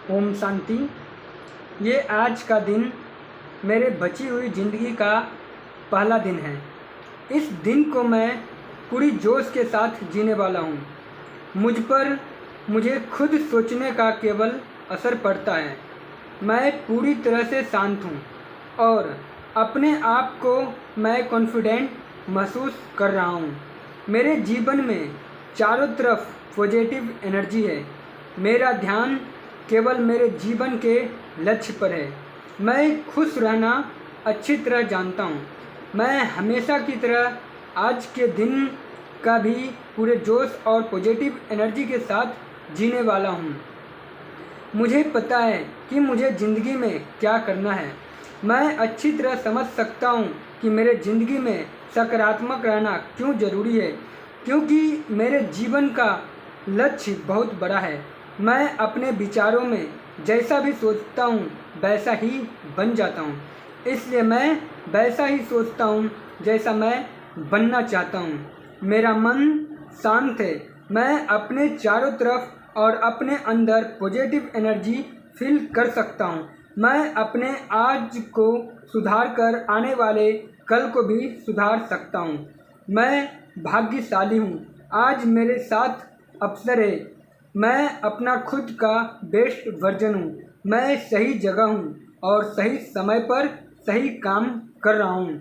ओम शांति। ये आज का दिन मेरे बची हुई ज़िंदगी का पहला दिन है। इस दिन को मैं पूरी जोश के साथ जीने वाला हूँ। मुझ पर मुझे खुद सोचने का केवल असर पड़ता है। मैं पूरी तरह से शांत हूँ और अपने आप को मैं कॉन्फिडेंट महसूस कर रहा हूँ। मेरे जीवन में चारों तरफ पॉजिटिव एनर्जी है। मेरा ध्यान केवल मेरे जीवन के लक्ष्य पर है। मैं खुश रहना अच्छी तरह जानता हूँ। मैं हमेशा की तरह आज के दिन का भी पूरे जोश और पॉजिटिव एनर्जी के साथ जीने वाला हूँ। मुझे पता है कि मुझे ज़िंदगी में क्या करना है। मैं अच्छी तरह समझ सकता हूँ कि मेरे ज़िंदगी में सकारात्मक रहना क्यों ज़रूरी है, क्योंकि मेरे जीवन का लक्ष्य बहुत बड़ा है। मैं अपने विचारों में जैसा भी सोचता हूँ वैसा ही बन जाता हूँ, इसलिए मैं वैसा ही सोचता हूँ जैसा मैं बनना चाहता हूँ। मेरा मन शांत है। मैं अपने चारों तरफ और अपने अंदर पॉजिटिव एनर्जी फील कर सकता हूँ। मैं अपने आज को सुधार कर आने वाले कल को भी सुधार सकता हूँ। मैं भाग्यशाली हूँ। आज मेरे साथ अवसर है। मैं अपना खुद का बेस्ट वर्जन हूँ। मैं सही जगह हूँ और सही समय पर सही काम कर रहा हूँ।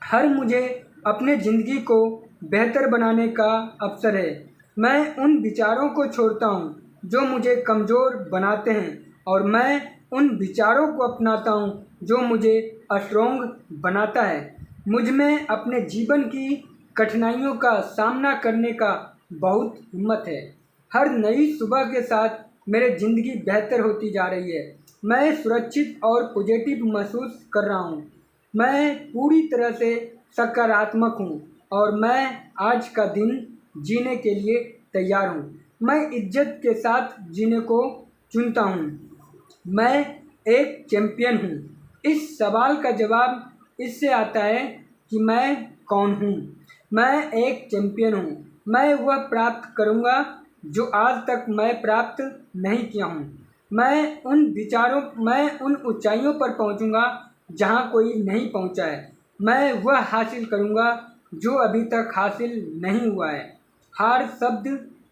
हर मुझे अपने ज़िंदगी को बेहतर बनाने का अवसर है। मैं उन विचारों को छोड़ता हूँ जो मुझे कमज़ोर बनाते हैं और मैं उन विचारों को अपनाता हूँ जो मुझे स्ट्रॉन्ग बनाता है। मुझ में अपने जीवन की कठिनाइयों का सामना करने का बहुत हिम्मत है। हर नई सुबह के साथ मेरी ज़िंदगी बेहतर होती जा रही है। मैं सुरक्षित और पॉजिटिव महसूस कर रहा हूँ। मैं पूरी तरह से सकारात्मक हूँ और मैं आज का दिन जीने के लिए तैयार हूँ। मैं इज्जत के साथ जीने को चुनता हूँ। मैं एक चैम्पियन हूँ। इस सवाल का जवाब इससे आता है कि मैं कौन हूँ। मैं एक चैम्पियन हूँ। मैं वह प्राप्त करूँगा जो आज तक मैं प्राप्त नहीं किया हूँ। मैं उन ऊंचाइयों पर पहुँचूँगा जहाँ कोई नहीं पहुँचा है। मैं वह हासिल करूँगा जो अभी तक हासिल नहीं हुआ है। हार शब्द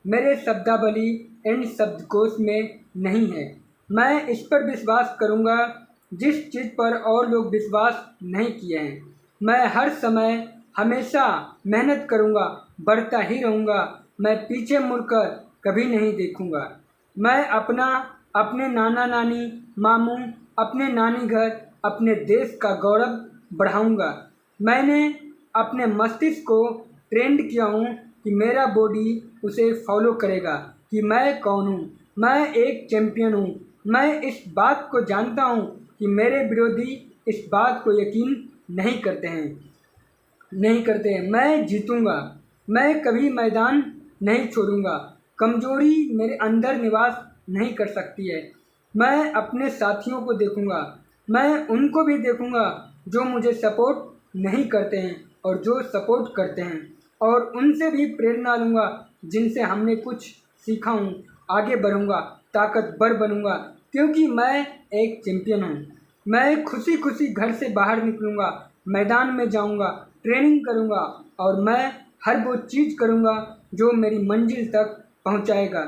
मेरे शब्दावली एंड शब्दकोश में नहीं है। मैं इस पर विश्वास करूँगा जिस चीज़ पर और लोग विश्वास नहीं किए हैं। मैं हर समय हमेशा मेहनत करूँगा, बढ़ता ही रहूँगा। मैं पीछे मुड़कर कभी नहीं देखूँगा। मैं अपने नाना नानी, मामू, अपने नानी घर, अपने देश का गौरव बढ़ाऊँगा। मैंने अपने मस्तिष्क को ट्रेंड किया हूँ कि मेरा बॉडी उसे फॉलो करेगा कि मैं कौन हूँ। मैं एक चैम्पियन हूँ। मैं इस बात को जानता हूँ कि मेरे विरोधी इस बात को यकीन नहीं करते हैं। मैं जीतूँगा। मैं कभी मैदान नहीं छोड़ूंगा। कमजोरी मेरे अंदर निवास नहीं कर सकती है। मैं अपने साथियों को देखूंगा। मैं उनको भी देखूंगा जो मुझे सपोर्ट नहीं करते हैं और जो सपोर्ट करते हैं, और उनसे भी प्रेरणा लूँगा जिनसे हमने कुछ सीखा हूँ। आगे बढ़ूँगा, ताकतवर बनूँगा, क्योंकि मैं एक चैम्पियन हूँ। मैं खुशी खुशी घर से बाहर निकलूँगा, मैदान में जाऊँगा, ट्रेनिंग करूँगा और मैं हर वो चीज़ करूँगा जो मेरी मंजिल तक पहुँचाएगा।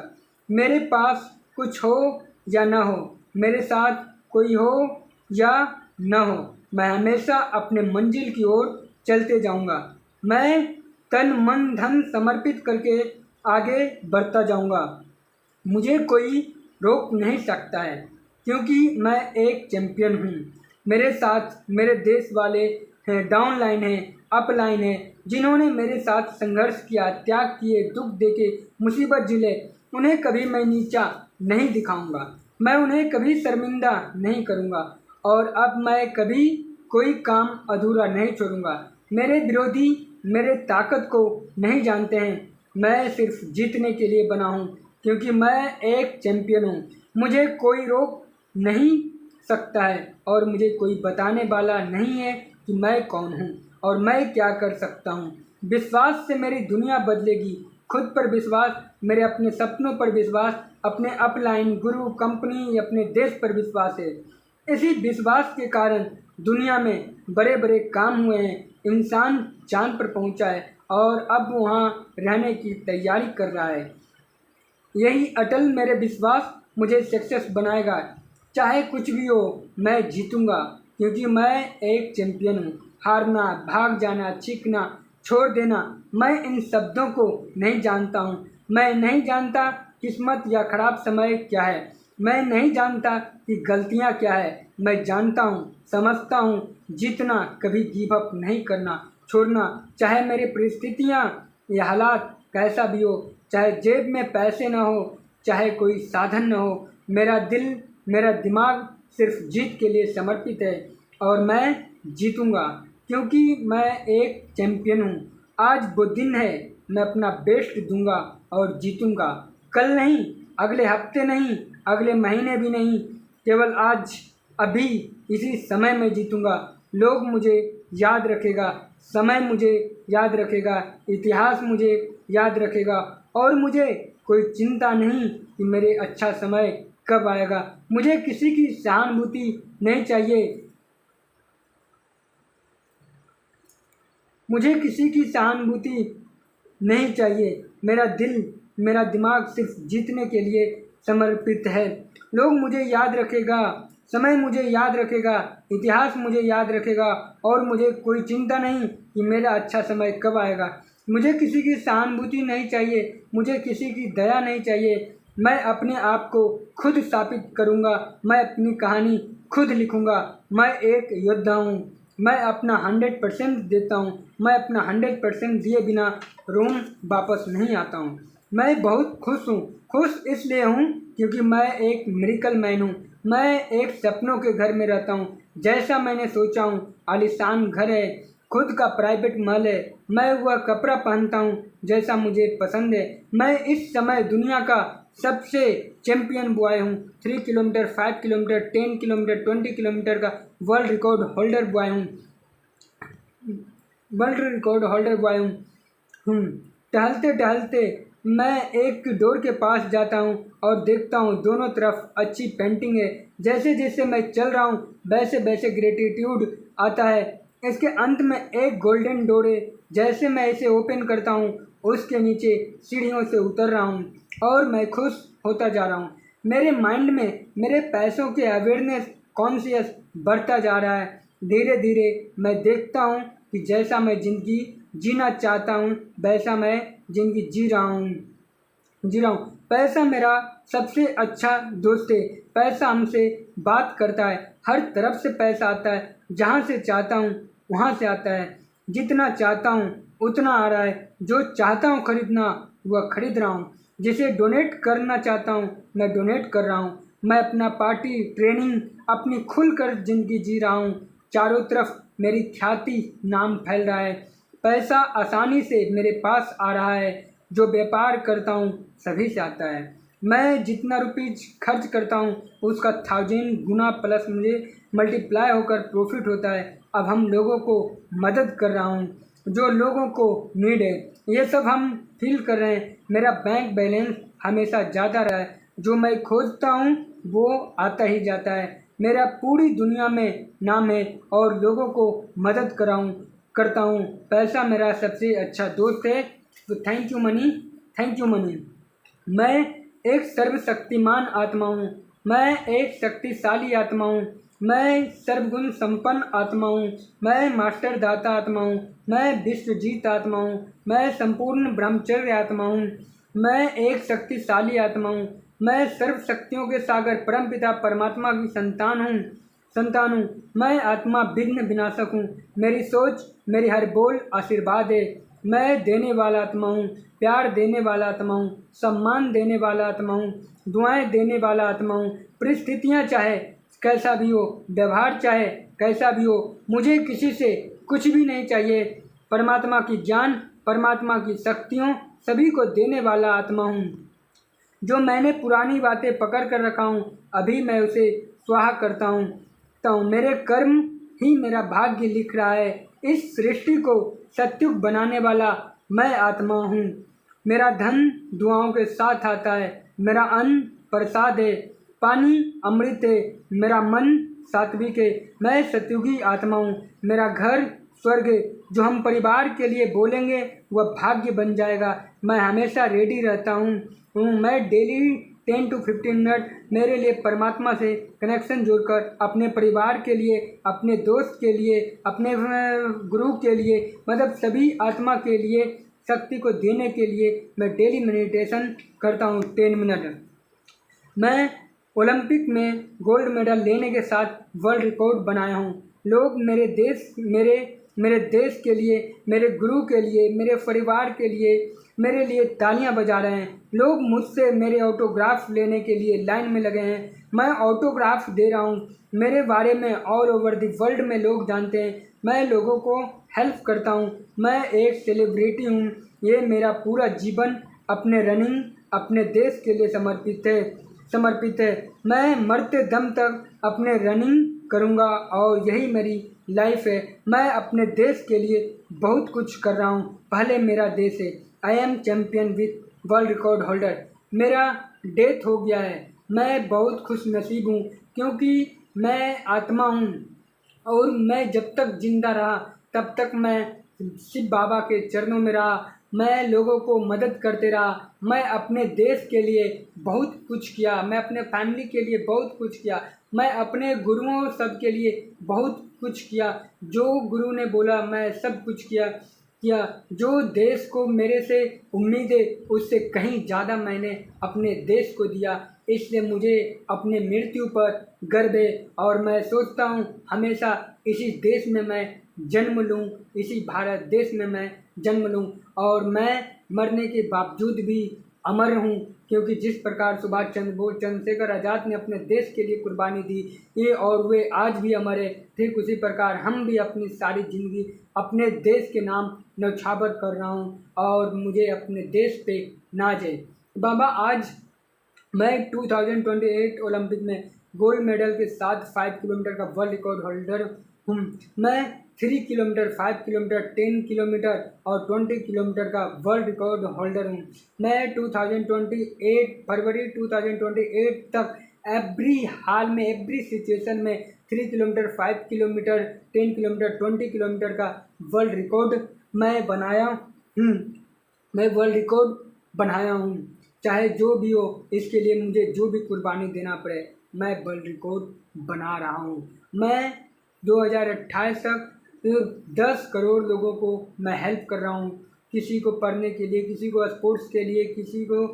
मेरे पास कुछ हो या ना हो, मेरे साथ कोई हो या ना हो, मैं हमेशा अपने मंजिल की ओर चलते जाऊँगा। मैं तन मन धन समर्पित करके आगे बढ़ता जाऊँगा। मुझे कोई रोक नहीं सकता है, क्योंकि मैं एक चैम्पियन हूँ। मेरे साथ मेरे देश वाले हैं, डाउन लाइन है, अप लाइन है, जिन्होंने मेरे साथ संघर्ष किया, त्याग किए, दुख देखे, मुसीबत झेले। उन्हें कभी मैं नीचा नहीं दिखाऊंगा। मैं उन्हें कभी शर्मिंदा नहीं करूंगा और अब मैं कभी कोई काम अधूरा नहीं छोड़ूंगा। मेरे विरोधी मेरे ताकत को नहीं जानते हैं। मैं सिर्फ जीतने के लिए बना हूँ, क्योंकि मैं एक चैम्पियन हूँ। मुझे कोई रोक नहीं सकता है और मुझे कोई बताने वाला नहीं है कि मैं कौन हूँ और मैं क्या कर सकता हूँ। विश्वास से मेरी दुनिया बदलेगी खुद पर विश्वास, मेरे अपने सपनों पर विश्वास, अपने अपलाइन, गुरु, कंपनी, अपने देश पर विश्वास है। इसी विश्वास के कारण दुनिया में बड़े बड़े काम हुए हैं। इंसान चांद पर पहुंचा है और अब वहां रहने की तैयारी कर रहा है। यही अटल मेरे विश्वास मुझे सक्सेस बनाएगा। चाहे कुछ भी हो, मैं जीतूंगा, क्योंकि मैं एक चैंपियन हूँ। हारना, भाग जाना, चीखना, छोड़ देना, मैं इन शब्दों को नहीं जानता हूँ। मैं नहीं जानता किस्मत या खराब समय क्या है। मैं नहीं जानता कि गलतियाँ क्या है। मैं जानता हूँ, समझता हूँ, जीतना, कभी गिव अप नहीं करना, छोड़ना। चाहे मेरी परिस्थितियाँ या हालात कैसा भी हो, चाहे जेब में पैसे ना हो, चाहे कोई साधन ना हो, मेरा दिल, मेरा दिमाग सिर्फ जीत के लिए समर्पित है और मैं जीतूंगा, क्योंकि मैं एक चैंपियन हूँ। आज वो दिन है, मैं अपना बेस्ट दूंगा और जीतूंगा। कल नहीं, अगले हफ्ते नहीं, अगले महीने भी नहीं, केवल आज, अभी, इसी समय में जीतूंगा। लोग मुझे याद रखेगा, समय मुझे याद रखेगा, इतिहास मुझे याद रखेगा और मुझे कोई चिंता नहीं कि मेरे अच्छा समय कब आएगा। मुझे किसी की सहानुभूति नहीं चाहिए। मुझे किसी की सहानुभूति नहीं चाहिए। मेरा दिल, मेरा दिमाग सिर्फ जीतने के लिए समर्पित है। लोग मुझे याद रखेगा, समय मुझे याद रखेगा, इतिहास मुझे याद रखेगा और मुझे कोई चिंता नहीं कि मेरा अच्छा समय कब आएगा। मुझे किसी की सहानुभूति नहीं चाहिए, मुझे किसी की दया नहीं चाहिए। मैं अपने आप को खुद स्थापित करूँगा, मैं अपनी कहानी खुद लिखूँगा। मैं एक योद्धा हूँ, मैं अपना 100% देता हूँ। मैं अपना 100% दिए बिना रोम वापस नहीं आता हूँ। मैं बहुत खुश हूँ। खुश इसलिए हूँ क्योंकि मैं एक मिरेकल मैन हूँ। मैं एक सपनों के घर में रहता हूँ। जैसा मैंने सोचा हूँ, आलीशान घर है, खुद का प्राइवेट महल है। मैं वह कपड़ा पहनता हूँ जैसा मुझे पसंद है। मैं इस समय दुनिया का सबसे चैंपियन बॉय हूँ। 3 किलोमीटर, 5 किलोमीटर, 10 किलोमीटर, 20 किलोमीटर का वर्ल्ड रिकॉर्ड होल्डर बॉय हूँ। वर्ल्ड रिकॉर्ड होल्डर बॉय हूँ। टहलते टहलते मैं एक डोर के पास जाता हूँ और देखता हूँ दोनों तरफ अच्छी पेंटिंग है। जैसे जैसे मैं चल रहा हूँ वैसे वैसे ग्रेटिट्यूड आता है। इसके अंत में एक गोल्डन डोर है। जैसे मैं इसे ओपन करता हूँ उसके नीचे सीढ़ियों से उतर रहा हूँ और मैं खुश होता जा रहा हूँ। मेरे माइंड में मेरे पैसों के अवेयरनेस, कॉन्शियस बढ़ता जा रहा है। धीरे धीरे मैं देखता हूँ कि जैसा मैं ज़िंदगी जीना चाहता हूँ वैसा मैं ज़िंदगी जी रहा हूँ। पैसा मेरा सबसे अच्छा दोस्त है। पैसा हमसे बात करता है। हर तरफ से पैसा आता है। जहाँ से चाहता हूँ वहाँ से आता है। जितना चाहता हूँ उतना आ रहा है। जो चाहता हूँ खरीदना वह खरीद रहा हूँ। जिसे डोनेट करना चाहता हूँ मैं डोनेट कर रहा हूँ। मैं अपना पार्टी, ट्रेनिंग, अपनी खुलकर ज़िंदगी जी रहा हूँ। चारों तरफ मेरी ख्याति, नाम फैल रहा है। पैसा आसानी से मेरे पास आ रहा है। जो व्यापार करता हूँ सभी से आता है। मैं जितना रुपीज खर्च करता हूँ उसका 1000 गुना प्लस मुझे मल्टीप्लाई होकर प्रॉफिट होता है। अब हम लोगों को मदद कर रहा हूँ जो लोगों को नीड है। ये सब हम फील कर रहे हैं। मेरा बैंक बैलेंस हमेशा ज़्यादा रहा है। जो मैं खोजता हूँ वो आता ही जाता है। मेरा पूरी दुनिया में नाम है और लोगों को मदद करता हूँ। पैसा मेरा सबसे अच्छा दोस्त है। तो thank you money, thank you money. मैं एक सर्वशक्तिमान आत्मा हूँ। मैं एक शक्तिशाली आत्मा हूँ। मैं सर्वगुण संपन्न आत्मा हूँ। मैं मास्टर दाता आत्मा हूँ। मैं विश्वजीत आत्मा हूँ। मैं संपूर्ण ब्रह्मचर्य आत्मा हूँ। मैं एक शक्तिशाली आत्मा हूँ। मैं सर्व शक्तियों के सागर परमपिता परमात्मा की संतान हूँ। मैं आत्मा विघ्न विनाशक हूँ। मेरी सोच, मेरी हर बोल आशीर्वाद है। मैं देने वाला आत्मा हूँ, प्यार देने वाला आत्मा हूँ, सम्मान देने वाला आत्मा हूँ, दुआएं देने वाला आत्मा हूँ। परिस्थितियाँ चाहे कैसा भी हो, व्यवहार चाहे कैसा भी हो, मुझे किसी से कुछ भी नहीं चाहिए। परमात्मा की ज्ञान, परमात्मा की शक्तियों सभी को देने वाला आत्मा हूँ। जो मैंने पुरानी बातें पकड़ कर रखा हूँ अभी मैं उसे स्वाहा करता हूँ। तो मेरे कर्म ही मेरा भाग्य लिख रहा है। इस सृष्टि को सत्युग बनाने वाला मैं आत्मा हूँ। मेरा धन दुआओं के साथ आता है, मेरा अन्न प्रसाद है, पानी अमृत है, मेरा मन सात्विक है, मैं सत्युगी आत्मा हूँ, मेरा घर स्वर्ग है। जो हम परिवार के लिए बोलेंगे वह भाग्य बन जाएगा। मैं हमेशा रेडी रहता हूँ। मैं डेली 10 to 15 मिनट मेरे लिए परमात्मा से कनेक्शन जोड़कर अपने परिवार के लिए, अपने दोस्त के लिए, अपने गुरु के लिए, मतलब सभी आत्मा के लिए शक्ति को देने के लिए मैं डेली मेडिटेशन करता हूँ 10 मिनट। मैं ओलंपिक में गोल्ड मेडल लेने के साथ वर्ल्ड रिकॉर्ड बनाया हूँ। लोग मेरे देश के लिए, मेरे गुरु के लिए, मेरे परिवार के लिए, मेरे लिए तालियां बजा रहे हैं। लोग मुझसे मेरे ऑटोग्राफ लेने के लिए लाइन में लगे हैं। मैं ऑटोग्राफ दे रहा हूँ। मेरे बारे में ऑल ओवर द वर्ल्ड में लोग जानते हैं। मैं लोगों को हेल्प करता हूँ। मैं एक सेलिब्रिटी हूँ। ये मेरा पूरा जीवन अपने रनिंग, अपने देश के लिए समर्पित है। मैं मरते दम तक अपने रनिंग करूँगा और यही मेरी लाइफ है। मैं अपने देश के लिए बहुत कुछ कर रहा हूँ। पहले मेरा देश है। I am champion with world record holder. मेरा डेथ हो गया है। मैं बहुत खुश नसीब हूँ क्योंकि मैं आत्मा हूँ और मैं जब तक जिंदा रहा तब तक मैं शिव बाबा के चरणों में रहा। मैं लोगों को मदद करते रहा। मैं अपने देश के लिए बहुत कुछ किया। मैं अपने फैमिली के लिए बहुत कुछ किया। मैं अपने गुरुओं सब के लिए बहुत कुछ किया। जो गुरु ने बोला मैं सब कुछ किया। जो देश को मेरे से उम्मीद है उससे कहीं ज़्यादा मैंने अपने देश को दिया। इसलिए मुझे अपने मृत्यु पर गर्व है और मैं सोचता हूँ हमेशा इसी देश में मैं जन्म लूँ, इसी भारत देश में मैं जन्म लूँ और मैं मरने के बावजूद भी अमर हूँ क्योंकि जिस प्रकार सुभाष चंद्र बोस, चंद्रशेखर आज़ाद ने अपने देश के लिए कुर्बानी दी ये और वे आज भी अमर है, ठीक उसी प्रकार हम भी अपनी सारी ज़िंदगी अपने देश के नाम न्यौछावर कर रहा हूँ और मुझे अपने देश पे नाज है। बाबा आज मैं 2028 ओलंपिक में गोल्ड मेडल के साथ 5 किलोमीटर का वर्ल्ड रिकॉर्ड होल्डर हूँ। मैं 3 किलोमीटर, 5 किलोमीटर, 10 किलोमीटर और 20 किलोमीटर का वर्ल्ड रिकॉर्ड होल्डर हूँ। मैं 2028 फरवरी 2028 तक एवरी हाल में, एवरी सिचुएशन में 3 किलोमीटर, 5 किलोमीटर, 10 किलोमीटर, 20 किलोमीटर का वर्ल्ड रिकॉर्ड मैं बनाया हूँ। मैं वर्ल्ड रिकॉर्ड बनाया हूँ। चाहे जो भी हो, इसके लिए मुझे जो भी कुर्बानी देना पड़े, मैं वर्ल्ड रिकॉर्ड बना रहा हूँ। मैं 2028 तक 10 करोड़ लोगों को मैं हेल्प कर रहा हूँ। किसी को पढ़ने के लिए, किसी को स्पोर्ट्स के लिए, किसी को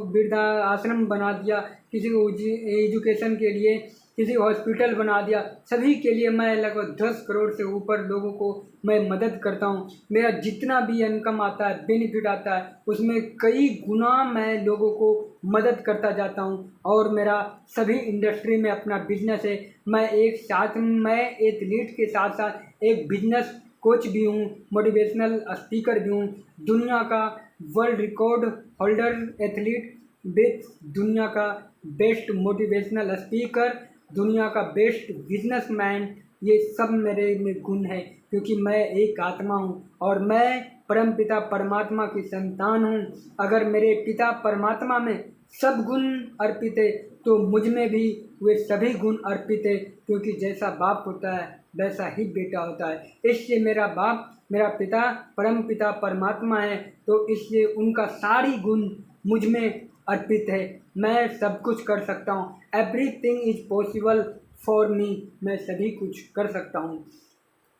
वृद्धा आश्रम बना दिया, किसी को एजुकेशन के लिए किसी हॉस्पिटल बना दिया। सभी के लिए मैं लगभग 10 करोड़ से ऊपर लोगों को मैं मदद करता हूँ। मेरा जितना भी इनकम आता है, बेनिफिट आता है, उसमें कई गुना मैं लोगों को मदद करता जाता हूँ और मेरा सभी इंडस्ट्री में अपना बिजनेस है। मैं एथलीट के साथ साथ एक बिजनेस कोच भी हूँ, मोटिवेशनल स्पीकर भी हूँ, दुनिया का world record holder athlete with दुनिया का बेस्ट मोटिवेशनल स्पीकर, दुनिया का बेस्ट बिजनेसमैन, ये सब मेरे में गुण है क्योंकि मैं एक आत्मा हूँ और मैं परम पिता परमात्मा की संतान हूँ। अगर मेरे पिता परमात्मा में सब गुण अर्पित है तो मुझ में भी वे सभी गुण अर्पित है क्योंकि जैसा बाप होता है वैसा ही बेटा होता है। इसलिए मेरा बाप, मेरा पिता परम पिता परमात्मा है तो इसलिए उनका सारी गुण मुझ में अर्पित है। मैं सब कुछ कर सकता हूँ। एवरीथिंग इज पॉसिबल फॉर मी। मैं सभी कुछ कर सकता हूँ।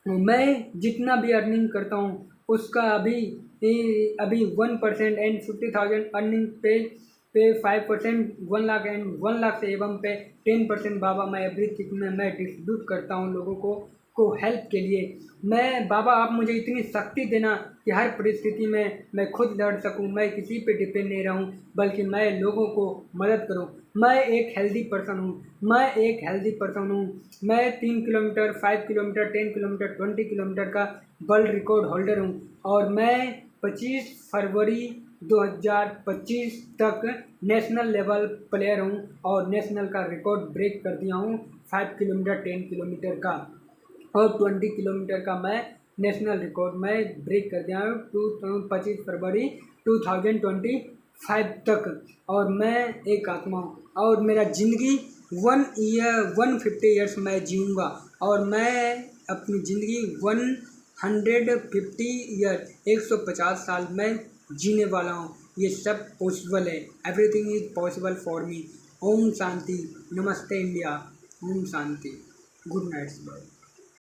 मैं जितना भी अर्निंग करता हूँ उसका अभी 1% एंड 50,000 अर्निंग पे 5%, 1 लाख एंड 1 लाख से एवं पे 10% बाबा मैं एवरीथिंग में मैं डिस्ट्रीब्यूट करता हूँ लोगों को हेल्प के लिए। मैं बाबा आप मुझे इतनी शक्ति देना कि हर परिस्थिति में मैं खुद लड़ सकूं, मैं किसी पे डिपेंड नहीं रहूं बल्कि मैं लोगों को मदद करूं। मैं एक हेल्दी पर्सन हूं। मैं 3 किलोमीटर, 5 किलोमीटर, 10 किलोमीटर, 20 किलोमीटर का वर्ल्ड रिकॉर्ड होल्डर हूं और मैं 25 फरवरी 2025 तक नेशनल लेवल प्लेयर हूं और नेशनल का रिकॉर्ड ब्रेक कर दिया हूं। 5 किलोमीटर, 10 किलोमीटर का और 20 किलोमीटर का मैं नेशनल रिकॉर्ड में ब्रेक कर दिया हूँ 25 फरवरी 2025 तक। और मैं एक आत्मा हूँ और मेरा ज़िंदगी 150 ईयर्स मैं जीऊँगा और मैं अपनी ज़िंदगी 150 ईयर 150 साल मैं जीने वाला हूँ। ये सब पॉसिबल है। Everything is possible for me. ओम शांति। नमस्ते इंडिया। ओम शांति। Good night.